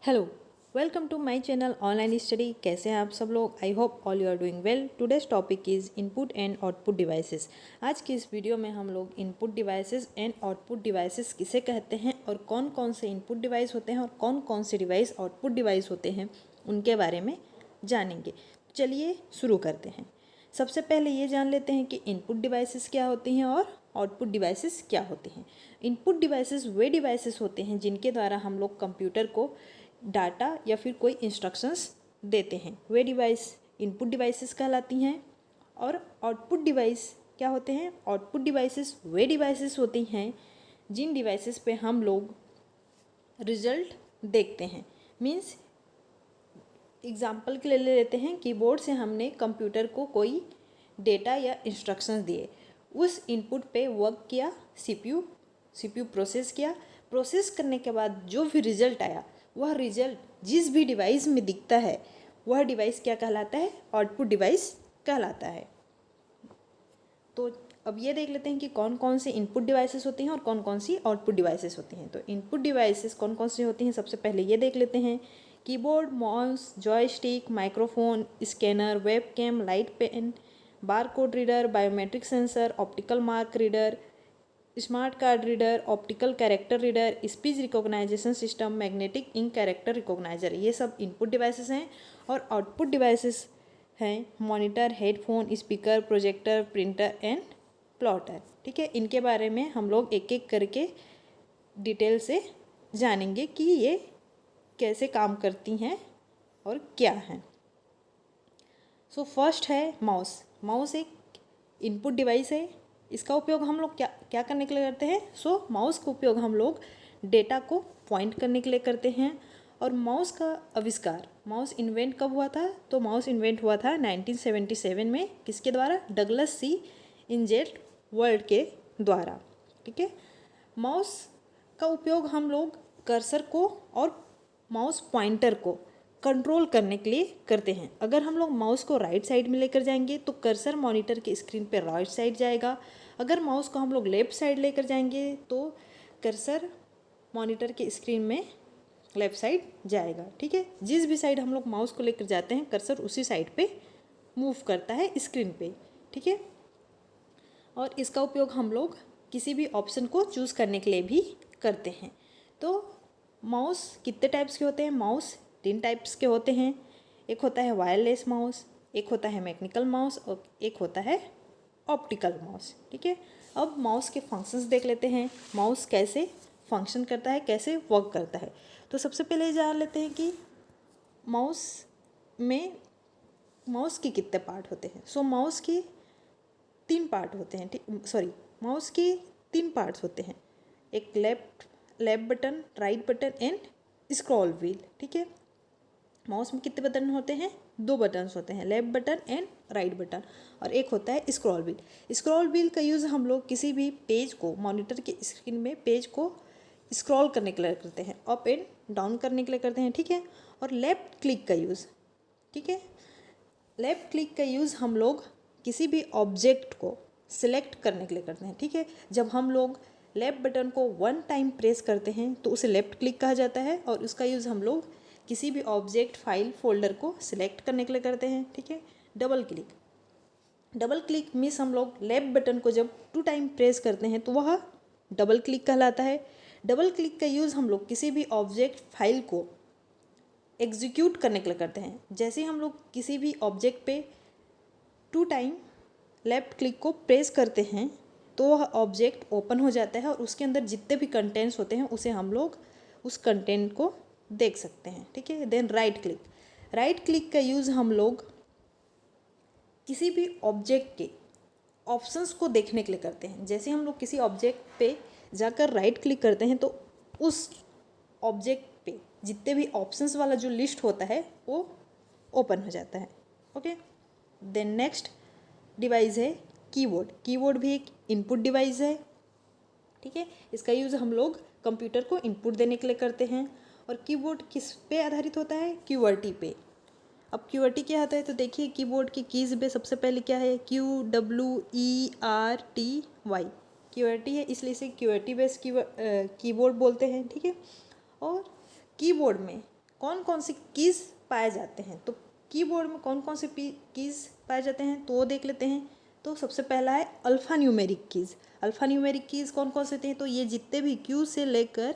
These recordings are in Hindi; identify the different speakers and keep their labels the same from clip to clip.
Speaker 1: Hello, welcome to my channel online study. कैसे हैं आप सब लोग? I hope all you are doing well. Today's topic is input and output devices. आज की इस वीडियो में हम लोग input devices and output devices किसे कहते हैं और कौन कौन से इनपुट डिवाइस होते हैं और कौन कौन से डिवाइस आउटपुट डिवाइस होते हैं उनके बारे में जानेंगे। चलिए शुरू करते हैं। सबसे पहले ये जान लेते हैं कि इनपुट डिवाइसेस क्या होती हैं और आउटपुट डिवाइसेस क्या होते हैं। इनपुट डिवाइसेस वे डिवाइसेस होते हैं जिनके द्वारा हम लोग कंप्यूटर को डाटा या फिर कोई इंस्ट्रक्शंस देते हैं। वे डिवाइस इनपुट डिवाइसेस कहलाती हैं। और आउटपुट डिवाइस क्या होते हैं? आउटपुट डिवाइसेस वे डिवाइसेस होती हैं जिन डिवाइसेस पे हम लोग रिजल्ट देखते हैं। मीन्स एग्जाम्पल के लिए ले लेते हैं, कीबोर्ड से हमने कंप्यूटर को कोई डेटा या इंस्ट्रक्शंस दिए, उस इनपुट पे वर्क किया, सीपीयू प्रोसेस किया। प्रोसेस करने के बाद जो भी रिजल्ट आया, वह रिजल्ट जिस भी डिवाइस में दिखता है वह डिवाइस क्या कहलाता है? आउटपुट डिवाइस कहलाता है। तो अब ये देख लेते हैं कि कौन कौन से इनपुट डिवाइसेस होती हैं और कौन कौन सी आउटपुट डिवाइसेस होती हैं। तो इनपुट डिवाइसेस कौन कौन सी होती हैं सबसे पहले ये देख लेते हैं। Keyboard, mouse, joystick, microphone, scanner, webcam, light pen, barcode reader, biometric sensor, optical mark reader, smart card reader, optical character reader, speech recognisation system, magnetic ink character recogniser. ये सब इनपुट डिवाइसेस हैं। और आउटपुट डिवाइसेस हैं monitor, headphone, speaker, projector, printer and plotter. ठीक है, इनके बारे में हम लोग एक एक करके डिटेल से जानेंगे कि ये कैसे काम करती हैं और क्या हैं। सो फर्स्ट है माउस। माउस एक इनपुट डिवाइस है। इसका उपयोग हम लोग क्या करने के लिए करते हैं? सो माउस का उपयोग हम लोग डेटा को पॉइंट करने के लिए करते हैं। और माउस का आविष्कार, माउस इन्वेंट कब हुआ था? तो माउस इन्वेंट हुआ था 1977 में। किसके द्वारा? डगलस सी इंजेट वर्ल्ड के द्वारा। ठीक है, माउस का उपयोग हम लोग कर्सर को और माउस पॉइंटर को कंट्रोल करने के लिए करते हैं। अगर हम लोग माउस को राइट साइड में लेकर जाएंगे तो कर्सर मॉनिटर के स्क्रीन पर राइट साइड जाएगा। अगर माउस को हम लोग लेफ़्ट साइड लेकर जाएंगे तो कर्सर मॉनिटर के स्क्रीन में लेफ़्ट साइड जाएगा। ठीक है, जिस भी साइड हम लोग माउस को लेकर जाते हैं कर्सर उसी साइड पे मूव करता है स्क्रीन पे। ठीक है, और इसका उपयोग हम लोग किसी भी ऑप्शन को चूज़ करने के लिए भी करते हैं। तो माउस कितने टाइप्स के होते हैं? माउस 3 टाइप्स के होते हैं। एक होता है वायरलेस माउस, एक होता है मैकेनिकल माउस और एक होता है ऑप्टिकल माउस। ठीक है, अब माउस के फंक्शंस देख लेते हैं। माउस कैसे फंक्शन करता है, कैसे वर्क करता है। तो सबसे पहले जान लेते हैं कि माउस के कितने पार्ट होते हैं। सो माउस के 3 पार्ट होते हैं। माउस के 3 पार्ट्स होते हैं। एक left button, right button and scroll wheel. ठीक है, माउस में कितने बटन होते हैं? 2 बटन्स होते हैं, left button and right button. और एक होता है स्क्रॉल व्हील। स्क्रॉल व्हील का यूज़ हम लोग किसी भी पेज को, मॉनिटर के स्क्रीन में पेज को स्क्रॉल करने के लिए करते हैं, अप एंड डाउन करने के लिए करते हैं। ठीक है, और लेफ्ट क्लिक का यूज़, ठीक है, लेफ्ट क्लिक का यूज़ हम लोग किसी भी ऑब्जेक्ट को सिलेक्ट करने के लिए करते हैं। ठीक है, जब हम लोग लेफ्ट बटन को 1 टाइम प्रेस करते हैं तो उसे लेफ्ट क्लिक कहा जाता है। और उसका यूज़ हम लोग किसी भी ऑब्जेक्ट, फाइल, फोल्डर को सिलेक्ट करने के लिए करते हैं। ठीक है, डबल क्लिक मीन्स हम लोग लेफ्ट बटन को जब 2 टाइम प्रेस करते हैं तो वह डबल क्लिक कहलाता है। डबल क्लिक का यूज़ हम लोग किसी भी ऑब्जेक्ट, फाइल को एग्जीक्यूट करने के लिए करते हैं। जैसे हम लोग किसी भी ऑब्जेक्ट पे 2 टाइम लेफ्ट क्लिक को प्रेस करते हैं तो वह ऑब्जेक्ट ओपन हो जाता है और उसके अंदर जितने भी कंटेंट्स होते हैं उसे हम लोग उस कंटेंट को देख सकते हैं। ठीक है, देन राइट क्लिक का यूज़ हम लोग किसी भी ऑब्जेक्ट के ऑप्शंस को देखने के लिए करते हैं। जैसे हम लोग किसी ऑब्जेक्ट पे जाकर राइट क्लिक करते हैं तो उस ऑब्जेक्ट पे जितने भी ऑप्शंस वाला जो लिस्ट होता है वो ओपन हो जाता है। ओके, देन नेक्स्ट डिवाइस है कीबोर्ड। कीबोर्ड भी एक इनपुट डिवाइस है। ठीक है, इसका यूज़ हम लोग कंप्यूटर को इनपुट देने के लिए करते हैं। और कीबोर्ड किस पे आधारित होता है? QWERTY पे। अब QWERTY क्या होता है तो देखिए, कीबोर्ड की कीज़ पे सबसे पहले क्या है? QWERTY। QWERTY है, इसलिए इसे QWERTY बेस्ड कीबोर्ड बोलते हैं। ठीक है, और कीबोर्ड में कौन कौन से कीज़ पाए जाते हैं। तो कीबोर्ड में कौन कौन से कीज़ पाए जाते हैं तो वो देख लेते हैं। तो सबसे पहला है alpha numeric keys. Alpha numeric keys कौन कौन से होते हैं, तो ये जितने भी क्यू से लेकर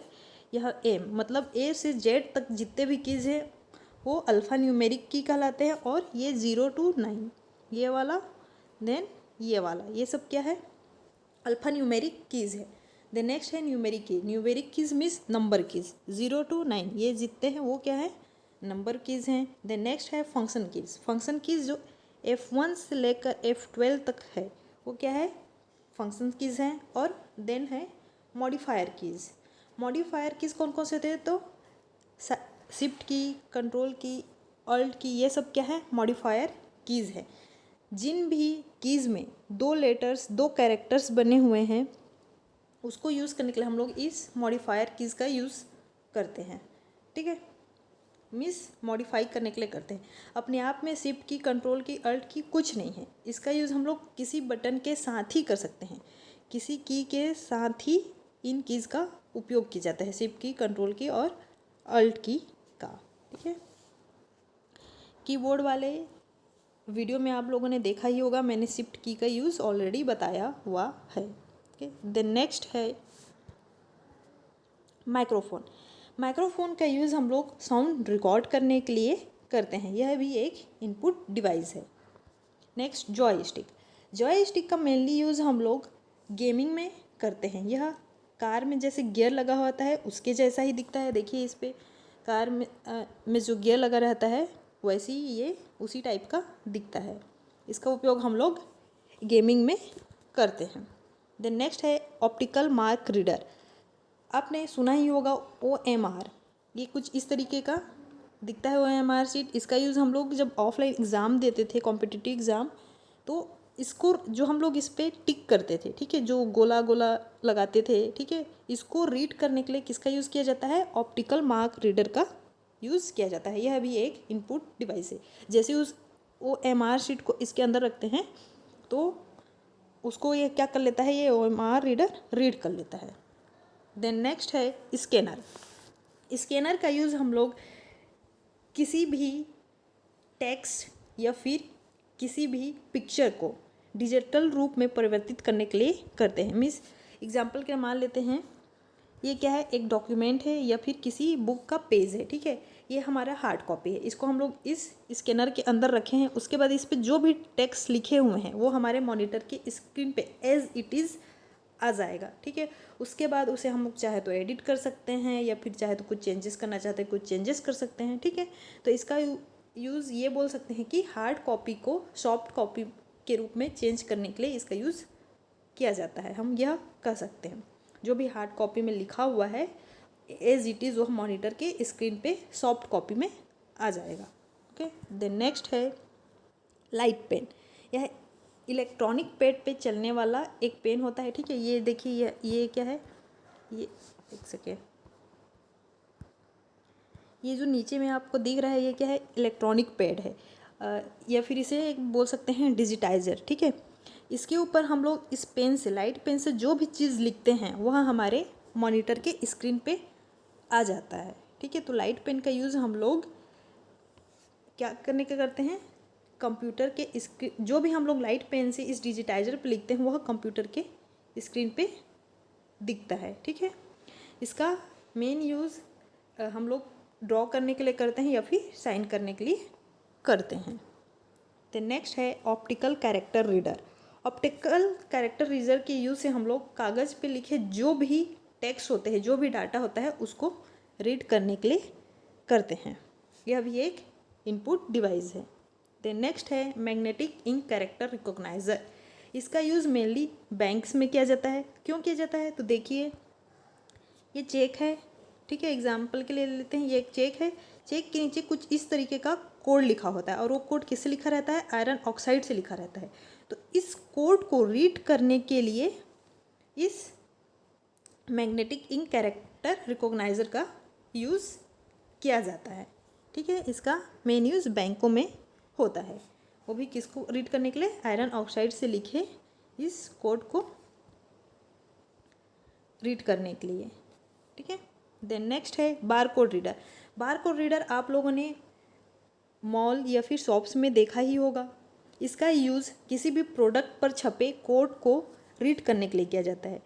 Speaker 1: यह एम मतलब ए से जेड तक जितने भी कीज़ हैं वो अल्फ़ा न्यूमेरिक की कहलाते हैं। और ये 0 to 9 ये वाला, देन ये वाला, ये सब क्या है, अल्फ़ा न्यूमेरिक कीज़ है। देन नेक्स्ट है numeric keys. Numeric keys means number keys, 0 to 9 ये जितने हैं वो क्या है, नंबर कीज हैं। देन नेक्स्ट है फंक्शन कीज। फंक्शन कीज जो F1 से लेकर F12 तक है वो क्या है, फंक्शन कीज हैं। और देन है मॉडिफायर कीज। मॉडिफायर कीज कौन कौन से होते हैं, तो शिफ्ट की, कंट्रोल की, ऑल्ट की, ये सब क्या है, मॉडिफायर कीज है। जिन भी कीज़ में 2 लेटर्स 2 कैरेक्टर्स बने हुए हैं उसको यूज़ करने के लिए हम लोग इस मॉडिफायर कीज़ का यूज़ करते हैं। ठीक है, मॉडिफाई करने के लिए करते हैं। अपने आप में शिफ्ट की, कंट्रोल की, अल्ट की कुछ नहीं है। इसका यूज़ हम लोग किसी बटन के साथ ही कर सकते हैं, किसी की के साथ ही इन कीज़ का उपयोग किया जाता है, शिफ्ट की, कंट्रोल की और अल्ट की का। ठीक है, कीबोर्ड वाले वीडियो में आप लोगों ने देखा ही होगा, मैंने शिफ्ट की का यूज़ ऑलरेडी बताया हुआ है। ओके, देन नेक्स्ट है माइक्रोफोन। माइक्रोफोन का यूज़ हम लोग साउंड रिकॉर्ड करने के लिए करते हैं, यह भी एक इनपुट डिवाइस है। Next joystick. जॉयस्टिक का मेनली यूज़ हम लोग गेमिंग में करते हैं। यह कार में जैसे गियर लगा होता है उसके जैसा ही दिखता है, देखिए इस पर कार में जो गियर लगा रहता है वैसे ही ये उसी टाइप का दिखता है। इसका उपयोग हम लोग गेमिंग में करते हैं। देन नेक्स्ट है ऑप्टिकल मार्क रीडर। आपने सुना ही होगा OMR, ये कुछ इस तरीके का दिखता है OMR शीट। इसका यूज़ हम लोग जब ऑफलाइन एग्ज़ाम देते थे, कॉम्पिटिटिव एग्ज़ाम, तो इसको जो हम लोग इस पर टिक करते थे, ठीक है, जो गोला गोला लगाते थे, ठीक है, इसको रीड करने के लिए किसका यूज़ किया जाता है, ऑप्टिकल मार्क रीडर का यूज़ किया जाता है। यह भी एक इनपुट डिवाइस है। जैसे उस OMR शीट को इसके अंदर रखते हैं तो उसको ये क्या कर लेता है, ये OMR रीडर रीड कर लेता है। देन नेक्स्ट है स्कैनर। स्कैनर का यूज़ हम लोग किसी भी टेक्स्ट या फिर किसी भी पिक्चर को डिजिटल रूप में परिवर्तित करने के लिए करते हैं। मीन्स एग्जाम्पल के मान लेते हैं, ये क्या है, एक डॉक्यूमेंट है या फिर किसी बुक का पेज है, ठीक है, ये हमारा हार्ड कॉपी है, इसको हम लोग इस स्कैनर के अंदर रखे हैं। उसके बाद इस पर जो भी टेक्स्ट लिखे हुए हैं वो हमारे मॉनिटर की स्क्रीन पे एज इट इज़ आ जाएगा। ठीक है, उसके बाद उसे हम लोग चाहे तो एडिट कर सकते हैं या फिर चाहे तो कुछ चेंजेस करना चाहते हैं कुछ चेंजेस कर सकते हैं। ठीक है, तो इसका यूज़ ये बोल सकते हैं कि हार्ड कॉपी को सॉफ्ट कॉपी के रूप में चेंज करने के लिए इसका यूज़ किया जाता है, हम यह कह सकते हैं। जो भी हार्ड कॉपी में लिखा हुआ है एज इट इज़ वो मॉनिटर के स्क्रीन पे सॉफ्ट कॉपी में आ जाएगा। ओके, देन नेक्स्ट है लाइट पेन। यह इलेक्ट्रॉनिक पैड पे चलने वाला एक पेन होता है। ठीक है, ये देखिए ये क्या है, ये एक सेकेंड, ये जो नीचे में आपको दिख रहा है ये क्या है, इलेक्ट्रॉनिक पैड है, या फिर इसे एक बोल सकते हैं डिजिटाइज़र। ठीक है, इसके ऊपर हम लोग इस पेन से, लाइट पेन से जो भी चीज़ लिखते हैं वह हमारे मॉनिटर के स्क्रीन पे आ जाता है। ठीक है, तो लाइट पेन का यूज़ हम लोग क्या करने का करते हैं, कंप्यूटर के स्क्रीन, जो भी हम लोग लाइट पेन से इस डिजिटाइज़र पे लिखते हैं वह कंप्यूटर के स्क्रीन पे दिखता है। ठीक है, इसका मेन यूज़ हम लोग ड्रॉ करने के लिए करते हैं या फिर साइन करने के लिए करते हैं। तो नेक्स्ट है optical character reader. Optical character reader के यूज़ से हम लोग कागज़ पे लिखे जो भी टेक्स्ट होते हैं, जो भी डाटा होता है उसको रीड करने के लिए करते हैं। यह भी एक इनपुट डिवाइस है। देन नेक्स्ट है मैग्नेटिक इंक कैरेक्टर रिकॉग्नाइज़र। इसका यूज़ मेनली बैंक्स में किया जाता है। क्यों किया जाता है, तो देखिए ये चेक है, ठीक है, एग्जाम्पल के लिए लेते हैं, ये एक चेक है, चेक के नीचे कुछ इस तरीके का कोड लिखा होता है और वो कोड किससे लिखा रहता है, आयरन ऑक्साइड से लिखा रहता है। तो इस कोड को रीड करने के लिए इस मैग्नेटिक इंक कैरेक्टर रिकॉग्नाइज़र का यूज़ किया जाता है। ठीक है, इसका मेन यूज़ बैंकों में होता है, वो भी किसको रीड करने के लिए, आयरन ऑक्साइड से लिखे इस कोड को रीड करने के लिए। ठीक है, देन नेक्स्ट है बारकोड रीडर। बारकोड रीडर आप लोगों ने मॉल या फिर शॉप्स में देखा ही होगा। इसका यूज़ किसी भी प्रोडक्ट पर छपे कोड को रीड करने के लिए किया जाता है।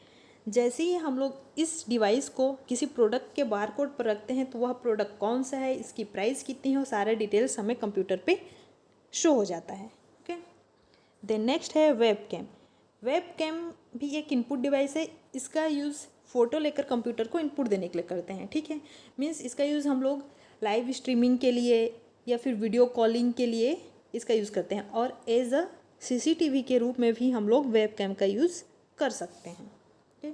Speaker 1: जैसे ही हम लोग इस डिवाइस को किसी प्रोडक्ट के बारकोड पर रखते हैं तो वह प्रोडक्ट कौन सा है, इसकी प्राइस कितनी है, वो सारे डिटेल्स हमें कंप्यूटर पे शो हो जाता है। ओके, देन नेक्स्ट है वेब कैम। वेब कैम भी एक इनपुट डिवाइस है। इसका यूज़ फ़ोटो लेकर कंप्यूटर को इनपुट देने के लिए करते हैं। ठीक है, मीन्स इसका यूज़ हम लोग लाइव स्ट्रीमिंग के लिए या फिर वीडियो कॉलिंग के लिए इसका यूज़ करते हैं, और एज अ सीसीटीवी के रूप में भी हम लोग वेब कैम का यूज़ कर सकते हैं। ओके,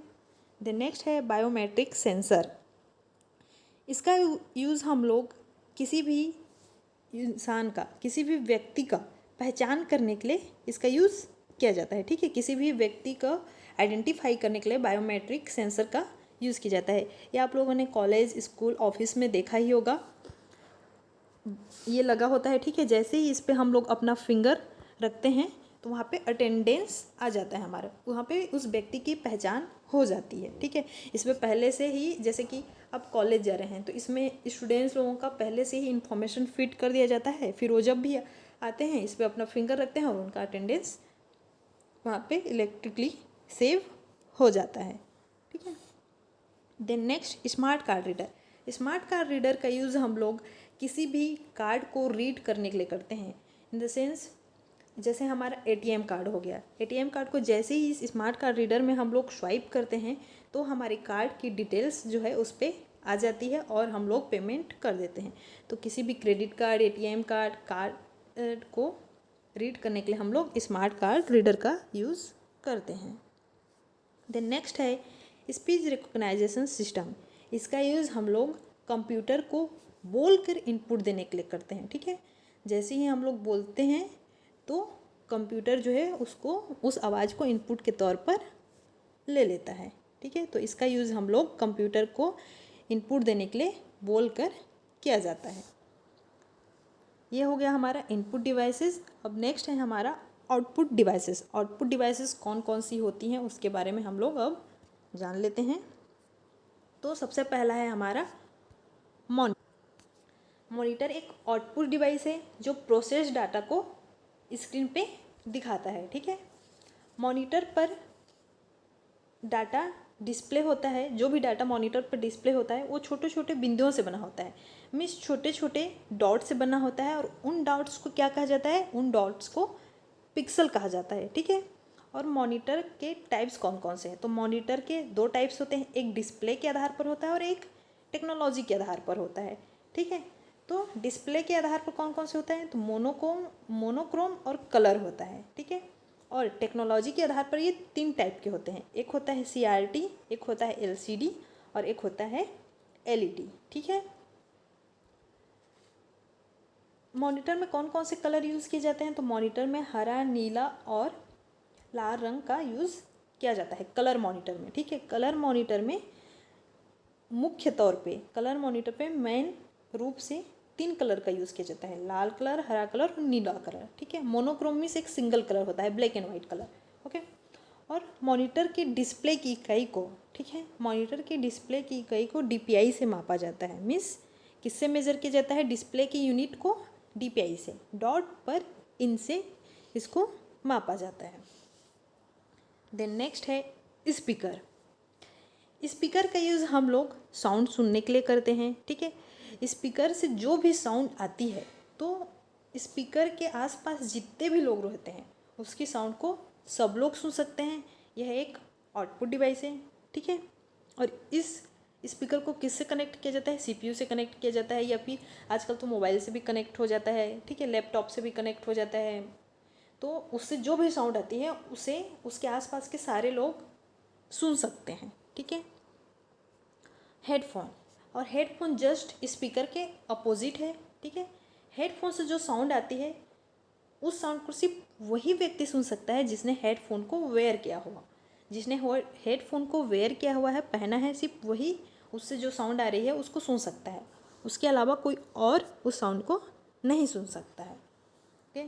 Speaker 1: देन नेक्स्ट है बायोमेट्रिक सेंसर। इसका यूज़ हम लोग किसी भी इंसान का, किसी भी व्यक्ति का पहचान करने के लिए इसका यूज़ किया जाता है। ठीक है, किसी भी व्यक्ति को आइडेंटिफाई करने के लिए बायोमेट्रिक सेंसर का यूज़ किया जाता है। ये आप लोगों ने कॉलेज, स्कूल, ऑफिस में देखा ही होगा, ये लगा होता है। ठीक है, जैसे ही इस पर हम लोग अपना फिंगर रखते हैं तो वहाँ पे अटेंडेंस आ जाता है हमारा, वहाँ पे उस व्यक्ति की पहचान हो जाती है। ठीक है, इसमें पहले से ही, जैसे कि आप कॉलेज जा रहे हैं तो इसमें स्टूडेंट्स लोगों का पहले से ही इन्फॉर्मेशन फिट कर दिया जाता है। फिर वो जब भी आते हैं इस पर अपना फिंगर रखते हैं और उनका अटेंडेंस वहाँ पे इलेक्ट्रिकली सेव हो जाता है। ठीक है, then next smart card reader. Smart card reader का यूज़ हम लोग किसी भी कार्ड को रीड करने के लिए करते हैं। इन द सेंस, जैसे हमारा एटीएम कार्ड हो गया, एटीएम कार्ड को जैसे ही इस स्मार्ट कार्ड रीडर में हम लोग स्वाइप करते हैं तो हमारे कार्ड की डिटेल्स जो है उस पर आ जाती है और हम लोग पेमेंट कर देते हैं। तो किसी भी क्रेडिट कार्ड, एटीएम कार्ड को रीड करने के लिए हम लोग स्मार्ट कार्ड रीडर का यूज़ करते हैं। देन नेक्स्ट है स्पीच रिकॉग्नाइजेशन सिस्टम। इसका यूज़ हम लोग कंप्यूटर को बोलकर इनपुट देने के लिए करते हैं। ठीक है, जैसे ही हम लोग बोलते हैं तो कंप्यूटर जो है उसको, उस आवाज़ को इनपुट के तौर पर ले लेता है। ठीक है, तो इसका यूज़ हम लोग कंप्यूटर को इनपुट देने के लिए बोलकर किया जाता है। ये हो गया हमारा इनपुट डिवाइसेस। अब नेक्स्ट है हमारा आउटपुट डिवाइसेस। आउटपुट डिवाइसेस कौन कौन सी होती हैं उसके बारे में हम लोग अब जान लेते हैं। तो सबसे पहला है हमारा मॉनिटर। एक आउटपुट डिवाइस है जो प्रोसेस डाटा को स्क्रीन पे दिखाता है। ठीक है, मॉनिटर पर डाटा डिस्प्ले होता है। जो भी डाटा मॉनिटर पर डिस्प्ले होता है वो छोटे छोटे बिंदुओं से बना होता है, मीन्स छोटे छोटे डॉट से बना होता है, और उन डॉट्स को क्या कहा जाता है, उन डॉट्स को पिक्सल कहा जाता है। ठीक है, और मॉनिटर के टाइप्स कौन कौन से हैं, तो मॉनिटर के दो टाइप्स होते हैं, एक डिस्प्ले के आधार पर होता है और एक टेक्नोलॉजी के आधार पर होता है। ठीक है, तो डिस्प्ले के आधार पर कौन कौन से होता है, तो मोनोक्रोम और कलर होता है। ठीक है, और टेक्नोलॉजी के आधार पर ये 3 टाइप के होते हैं, एक होता है CRT, एक होता है LCD और एक होता है LED। ठीक है, मॉनिटर में कौन कौन से कलर यूज़ किए जाते हैं, तो मॉनिटर में हरा, नीला और लाल रंग का यूज़ किया जाता है कलर मॉनिटर में। ठीक है, कलर मॉनिटर में मुख्य तौर पे, कलर मॉनिटर पे मेन रूप से 3 कलर का यूज़ किया जाता है, लाल कलर, हरा कलर और नीला कलर। ठीक है, मोनोक्रोम में से एक सिंगल कलर होता है, black and white colour. Okay, और मॉनिटर की डिस्प्ले की इकाई को, ठीक है, मॉनिटर की डिस्प्ले की इकाई को DPI से मापा जाता है। मीन्स किससे मेज़र किया जाता है, डिस्प्ले की यूनिट को DPI से, डॉट पर इन से इसको मापा जाता है। देन नेक्स्ट है स्पीकर। स्पीकर का यूज़ हम लोग साउंड सुनने के लिए करते हैं। ठीक है, स्पीकर से जो भी साउंड आती है तो स्पीकर के आसपास जितने भी लोग रहते हैं उसकी साउंड को सब लोग सुन सकते हैं। यह एक आउटपुट डिवाइस है। ठीक है, और इस स्पीकर को किससे कनेक्ट किया जाता है, CPU से कनेक्ट किया जाता है, या फिर आजकल तो मोबाइल से भी कनेक्ट हो जाता है। ठीक है, लैपटॉप से भी कनेक्ट हो जाता है। तो उससे जो भी साउंड आती है उसे उसके आसपास के सारे लोग सुन सकते हैं। ठीक है, हेडफोन, और हेडफोन जस्ट स्पीकर के अपोजिट है। ठीक है, हेडफोन से जो साउंड आती है उस साउंड को सिर्फ वही व्यक्ति सुन सकता है जिसने हेडफोन को वेयर किया हुआ, जिसने हेडफोन को वेयर किया हुआ है, पहना है, सिर्फ वही उससे जो साउंड आ रही है उसको सुन सकता है। उसके अलावा कोई और उस साउंड को नहीं सुन सकता है। ओके,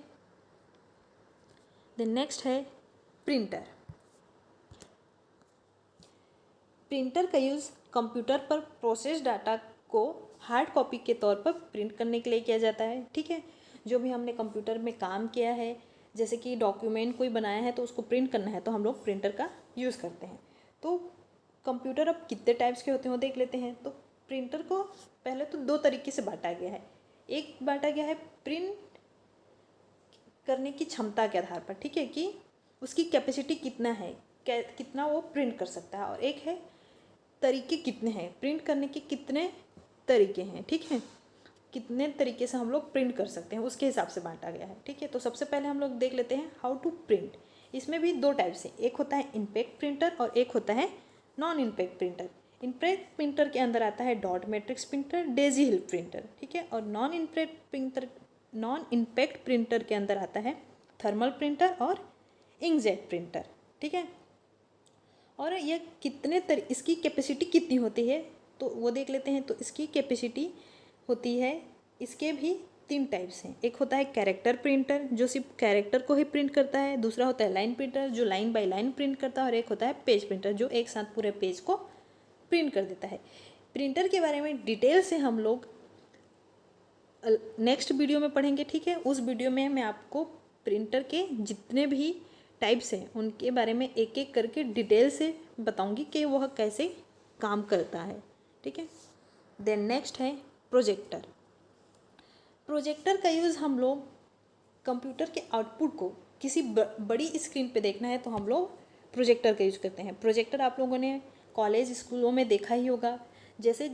Speaker 1: देन नेक्स्ट है प्रिंटर। प्रिंटर का यूज़ कंप्यूटर पर प्रोसेस डाटा को हार्ड कॉपी के तौर पर प्रिंट करने के लिए किया जाता है। ठीक है, जो भी हमने कंप्यूटर में काम किया है, जैसे कि डॉक्यूमेंट कोई बनाया है तो उसको प्रिंट करना है तो हम लोग प्रिंटर का यूज़ करते हैं। तो कंप्यूटर अब कितने टाइप्स के होते हैं वो देख लेते हैं। तो प्रिंटर को पहले तो दो तरीके से बांटा गया है। एक बांटा गया है प्रिंट करने की क्षमता के आधार पर, ठीक है, कि उसकी कैपेसिटी कितना है, कितना वो प्रिंट कर सकता है, और एक है तरीके कितने हैं, प्रिंट करने के कितने तरीके हैं। ठीक है, कितने तरीके से हम लोग प्रिंट कर सकते हैं उसके हिसाब से बांटा गया है। ठीक है, तो सबसे पहले हम लोग देख लेते हैं हाउ टू प्रिंट। इसमें भी दो टाइप्स हैं, एक होता है इम्पैक्ट प्रिंटर और एक होता है non impact printer. Impact printer के अंदर आता है डॉट मैट्रिक्स प्रिंटर, डेजी हिल प्रिंटर। ठीक है, और नॉन इम्पैक्ट प्रिंटर के अंदर आता है थर्मल प्रिंटर और इंकजेट प्रिंटर। ठीक है, और ये इसकी कैपेसिटी कितनी होती है तो वो देख लेते हैं। तो इसकी कैपेसिटी होती है, इसके भी तीन टाइप्स हैं। एक होता है कैरेक्टर प्रिंटर जो सिर्फ कैरेक्टर को ही प्रिंट करता है, दूसरा होता है लाइन प्रिंटर जो लाइन बाय लाइन प्रिंट करता है, और एक होता है पेज प्रिंटर जो एक साथ पूरे पेज को प्रिंट कर देता है। प्रिंटर के बारे में डिटेल से हम लोग नेक्स्ट वीडियो में पढ़ेंगे। ठीक है, उस वीडियो में मैं आपको प्रिंटर के जितने भी टाइप्स हैं उनके बारे में एक एक करके डिटेल से बताऊंगी कि वह कैसे काम करता है। ठीक है, देन नेक्स्ट है प्रोजेक्टर। प्रोजेक्टर का यूज़ हम लोग कंप्यूटर के आउटपुट को किसी बड़ी स्क्रीन पे देखना है तो हम लोग प्रोजेक्टर का यूज़ करते हैं। प्रोजेक्टर आप लोगों ने कॉलेज स्कूलों में देखा ही होगा। जैसे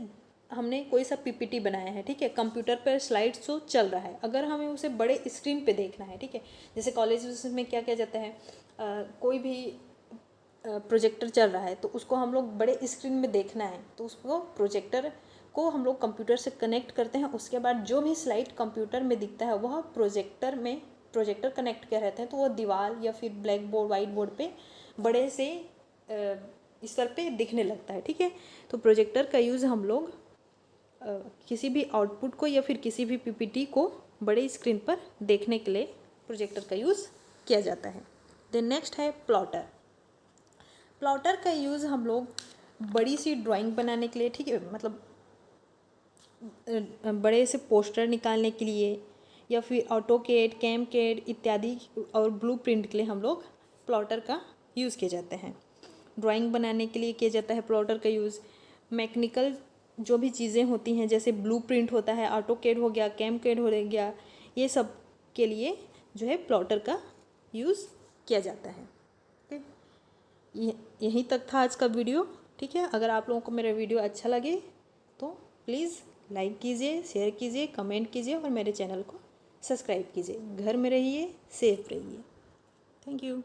Speaker 1: हमने कोई सा पीपीटी बनाया है, ठीक है, कंप्यूटर पर स्लाइड शो चल रहा है, अगर हमें उसे बड़े स्क्रीन पे देखना है, ठीक है, जैसे कॉलेज में क्या किया जाता है, कोई भी प्रोजेक्टर चल रहा है तो उसको हम लोग बड़े स्क्रीन में देखना है तो उसको प्रोजेक्टर को हम लोग कंप्यूटर से कनेक्ट करते हैं। उसके बाद जो भी स्लाइड कंप्यूटर में दिखता है वह प्रोजेक्टर कनेक्ट किया रहता है तो वह दीवार या फिर ब्लैक बोर्ड वाइट बोर्ड पे बड़े से स्तर पे दिखने लगता है। ठीक है, तो प्रोजेक्टर का यूज़ हम लोग किसी भी आउटपुट को या फिर किसी भी पीपीटी को बड़े स्क्रीन पर देखने के लिए प्रोजेक्टर का यूज़ किया जाता है। देन नेक्स्ट है प्लॉटर। प्लॉटर का यूज़ हम लोग बड़ी सी ड्राइंग बनाने के लिए, ठीक है, मतलब बड़े से पोस्टर निकालने के लिए या फिर ऑटोकेड, कैमकेड इत्यादि और ब्लूप्रिंट के लिए हम लोग प्लॉटर का यूज़ किए जाते हैं। ड्राइंग बनाने के लिए किया जाता है प्लॉटर का यूज़। मैकेनिकल जो भी चीज़ें होती हैं जैसे ब्लूप्रिंट होता है, ऑटोकेड हो गया, कैमकेड हो गया, ये सब के लिए जो है प्लॉटर का यूज़ किया जाता है। ठीक, यहीं तक था आज का वीडियो। ठीक है, अगर आप लोगों को मेरा वीडियो अच्छा लगे तो प्लीज़ लाइक कीजिए, शेयर कीजिए, कमेंट कीजिए और मेरे चैनल को सब्सक्राइब कीजिए। घर में रहिए, सेफ रहिए। Thank you.